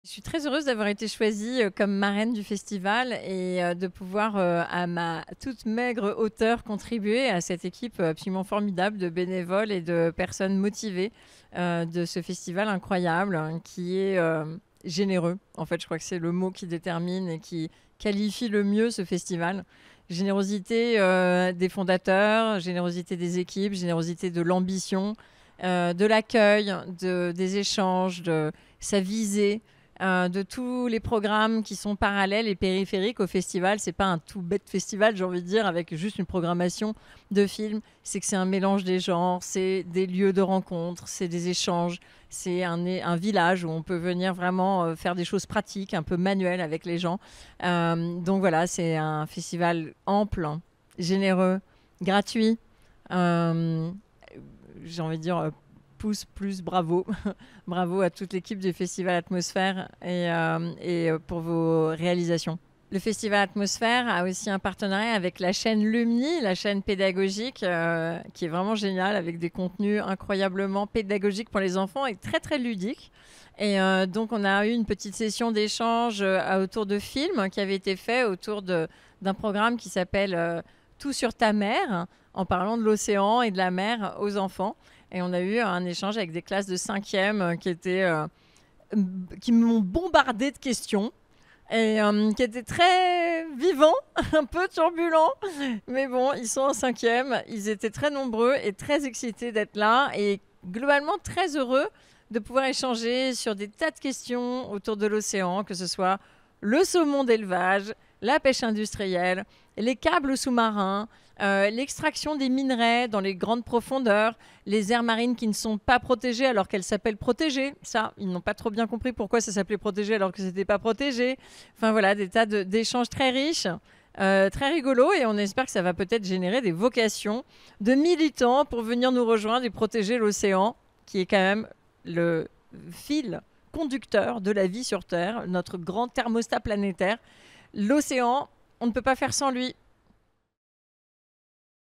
Je suis très heureuse d'avoir été choisie comme marraine du festival et de pouvoir, à ma toute maigre hauteur, contribuer à cette équipe absolument formidable de bénévoles et de personnes motivées de ce festival incroyable hein, qui est généreux. En fait, je crois que c'est le mot qui détermine et qui qualifie le mieux ce festival. Générosité des fondateurs, générosité des équipes, générosité de l'ambition, de l'accueil, des échanges, de sa visée de tous les programmes qui sont parallèles et périphériques au festival. C'est pas un tout bête festival, j'ai envie de dire, avec juste une programmation de films. C'est que c'est un mélange des genres, c'est des lieux de rencontre, c'est des échanges, c'est un village où on peut venir vraiment faire des choses pratiques, un peu manuelles avec les gens. Donc voilà, c'est un festival ample, généreux, gratuit. Euh, j'ai envie de dire pouce plus bravo. Bravo à toute l'équipe du Festival Atmosphère et pour vos réalisations. Le Festival Atmosphère a aussi un partenariat avec la chaîne Lumni, la chaîne pédagogique, qui est vraiment géniale, avec des contenus incroyablement pédagogiques pour les enfants et très très ludiques. Et donc on a eu une petite session d'échange autour de films qui avait été fait autour d'un programme qui s'appelle Tout sur ta mer, en parlant de l'océan et de la mer aux enfants. Et on a eu un échange avec des classes de 5e qui m'ont bombardé de questions et qui étaient très vivants, un peu turbulents. Mais bon, ils sont en 5e, ils étaient très nombreux et très excités d'être là et globalement très heureux de pouvoir échanger sur des tas de questions autour de l'océan, que ce soit le saumon d'élevage, la pêche industrielle, les câbles sous-marins, l'extraction des minerais dans les grandes profondeurs, les aires marines qui ne sont pas protégées alors qu'elles s'appellent protégées. Ça, ils n'ont pas trop bien compris pourquoi ça s'appelait protégé alors que c'était pas protégé. Enfin voilà, des tas d'échanges très riches. Très rigolo et on espère que ça va peut-être générer des vocations de militants pour venir nous rejoindre et protéger l'océan qui est quand même le fil conducteur de la vie sur Terre, notre grand thermostat planétaire. L'océan, on ne peut pas faire sans lui.